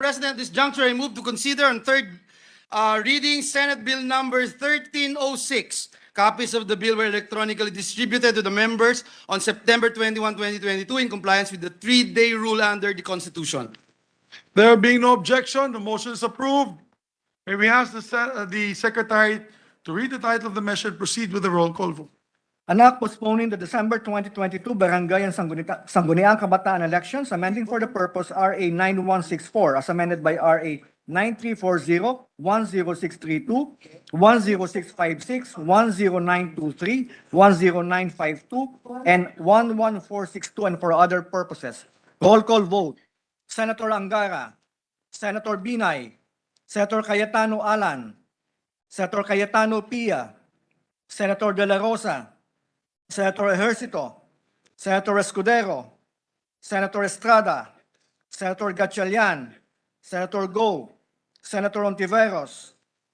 President, at this juncture, I move to consider on third reading Senate Bill number 1306. Copies of the bill were electronically distributed to the members on September 21, 2022 in compliance with the 3-day rule under the Constitution. There being no objection, the motion is approved. May we ask the Secretary to read the title of the measure and proceed with the roll call vote. An act postponing the December 2022 Barangay and Sangguniang Kabataan elections, amending for the purpose RA 9164 as amended by RA 9340, 10632, 10656, 10923, 10952, and 11462, and for other purposes. Roll call vote. Senator Angara, Senator Binay, Senator Cayetano Alan, Senator Cayetano Pia, Senator De La Rosa, Senator Ejercito, Senator Escudero, Senator Estrada, Senator Gatchalian, Senator Go, Senator Ontiveros,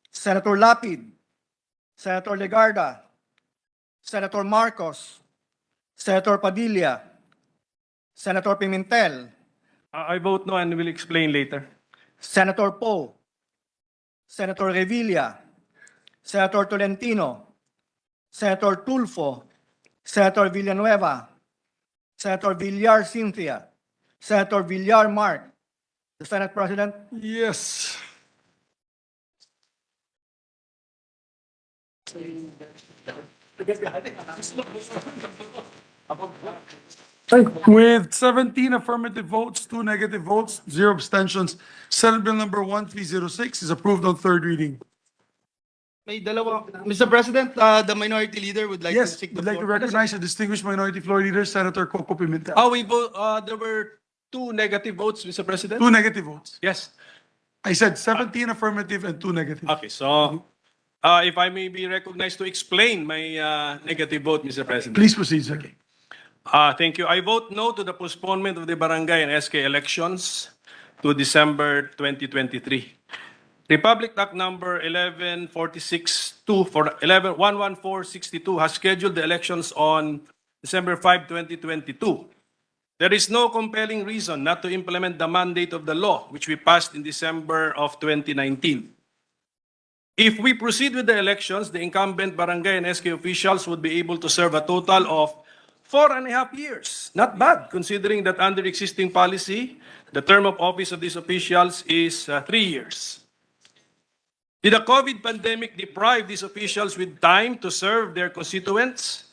Senator Lapid, Senator Legarda, Senator Marcos, Senator Padilla, Senator Pimentel, I vote no and will explain later. Senator Poe, Senator Revilla, Senator Tolentino, Senator Tulfo, Senator Villanueva, Senator Villar Cynthia, Senator Villar Mark. The Senate President. Yes. With 17 affirmative votes, 2 negative votes, 0 abstentions, Senate Bill number 1306 is approved on third reading. May dalawa, Mr. President, the minority leader would like to Yes, take the I'd like to floor. recognize the distinguished minority floor leader, Senator Koko Pimentel. There were 2 negative votes, Mr. President? 2 negative votes. Yes. I said 17 affirmative and 2 negative. Okay, so if I may be recognized to explain my negative vote, Mr. President. Please proceed, sir. Thank you. I vote no to the postponement of the barangay and SK elections to December 2023. Republic Act number 1146-2 for 11462 has scheduled the elections on December 5, 2022. There is no compelling reason not to implement the mandate of the law, which we passed in December of 2019. If we proceed with the elections, the incumbent barangay and SK officials would be able to serve a total of 4.5 years. Not bad, considering that under existing policy, the term of office of these officials is 3 years. Did the COVID pandemic deprive these officials with time to serve their constituents?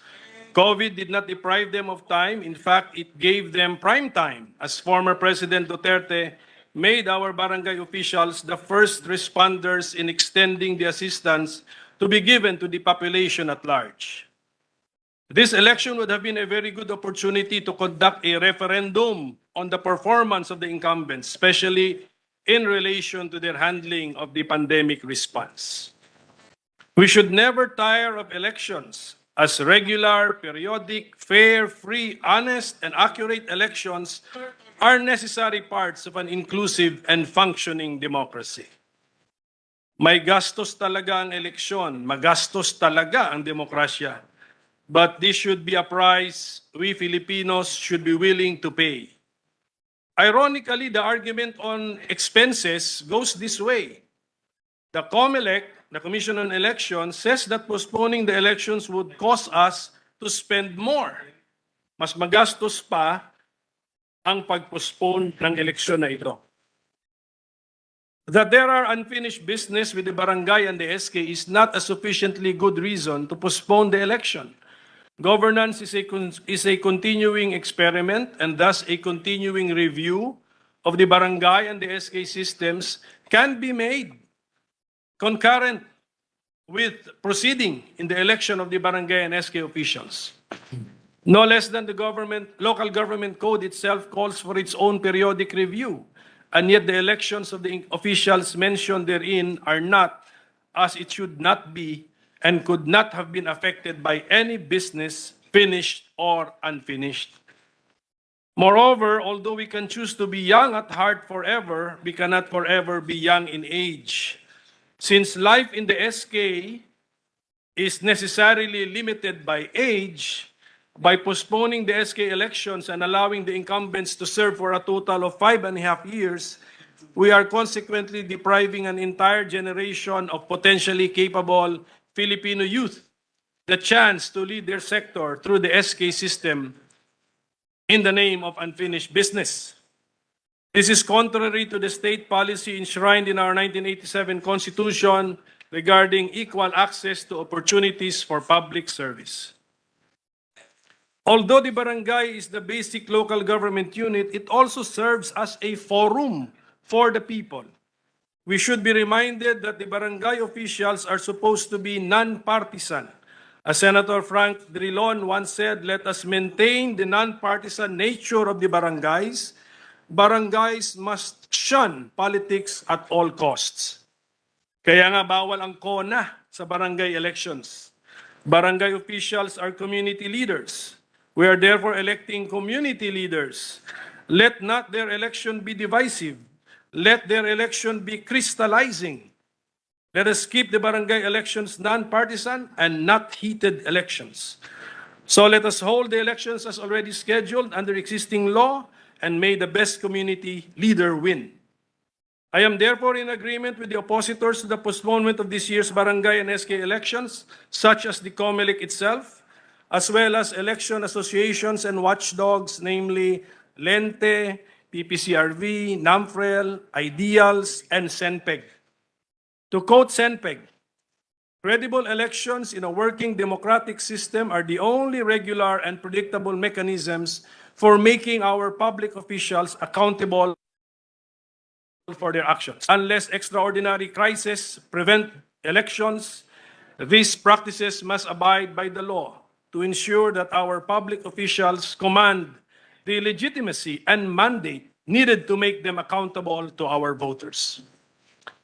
COVID did not deprive them of time. In fact, it gave them prime time, as former President Duterte made our barangay officials the first responders in extending the assistance to be given to the population at large. This election would have been a very good opportunity to conduct a referendum on the performance of the incumbents, especially in relation to their handling of the pandemic response. We should never tire of elections, as regular, periodic, fair, free, honest, and accurate elections are necessary parts of an inclusive and functioning democracy. May gastos talaga ang eleksyon, magastos talaga ang demokrasya. But this should be a price we Filipinos should be willing to pay. Ironically, the argument on expenses goes this way. The COMELEC, the Commission on Elections, says that postponing the elections would cause us to spend more. Mas magastos pa ang pag-postpone ng eleksyon na ito. That there are unfinished business with the barangay and the SK is not a sufficiently good reason to postpone the election. Governance is a continuing experiment, and thus a continuing review of the barangay and the SK systems can be made concurrent with proceeding in the election of the barangay and SK officials. No less than the local government code itself calls for its own periodic review, and yet the elections of the officials mentioned therein are not, as it should not be, and could not have been affected by any business, finished or unfinished. Moreover, although we can choose to be young at heart forever, we cannot forever be young in age. Since life in the SK is necessarily limited by age, by postponing the SK elections and allowing the incumbents to serve for a total of 5.5 years, we are consequently depriving an entire generation of potentially capable Filipino youth the chance to lead their sector through the SK system in the name of unfinished business. This is contrary to the state policy enshrined in our 1987 Constitution regarding equal access to opportunities for public service. Although the barangay is the basic local government unit, it also serves as a forum for the people. We should be reminded that the barangay officials are supposed to be non-partisan. As Senator Frank Drilon once said, let us maintain the non-partisan nature of the barangays. Barangays must shun politics at all costs. Kaya nga bawal ang kona sa barangay elections. Barangay officials are community leaders. We are therefore electing community leaders. Let not their election be divisive. Let their election be crystallizing. Let us keep the barangay elections non-partisan and not heated elections. So let us hold the elections as already scheduled under existing law and may the best community leader win. I am therefore in agreement with the oppositors to the postponement of this year's barangay and SK elections, such as the COMELEC itself, as well as election associations and watchdogs, namely Lente, PPCRV, NAMFREL, Ideals, and SENPEG. To quote SENPEG, credible elections in a working democratic system are the only regular and predictable mechanisms for making our public officials accountable for their actions. Unless extraordinary crises prevent elections, these practices must abide by the law to ensure that our public officials command the legitimacy and mandate needed to make them accountable to our voters.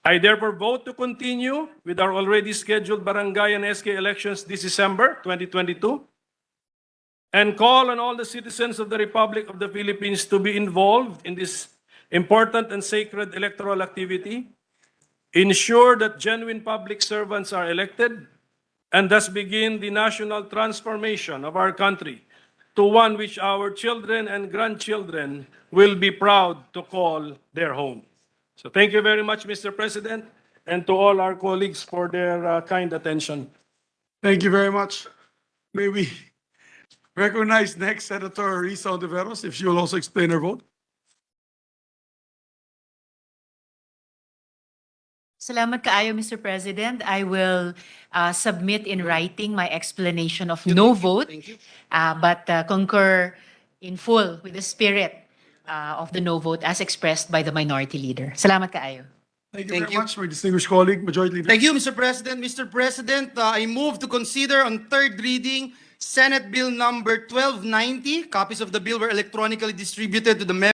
I therefore vote to continue with our already scheduled barangay and SK elections this December 2022 and call on all the citizens of the Republic of the Philippines to be involved in this important and sacred electoral activity, ensure that genuine public servants are elected, and thus begin the national transformation of our country to one which our children and grandchildren will be proud to call their home. So thank you very much, Mr. President, and to all our colleagues for their kind attention. Thank you very much. May we recognize next Senator Risa Ontiveros, if she will also explain her vote. Salamat kaayo, Mr. President. I will submit in writing my explanation of no vote, Thank you. but concur in full with the spirit of the no vote as expressed by the minority leader. Salamat kaayo. Thank you Thank very you. much, my distinguished colleague, Majority Leader. Thank you, Mr. President. Mr. President, I move to consider on third reading Senate Bill number 1290. Copies of the bill were electronically distributed to the members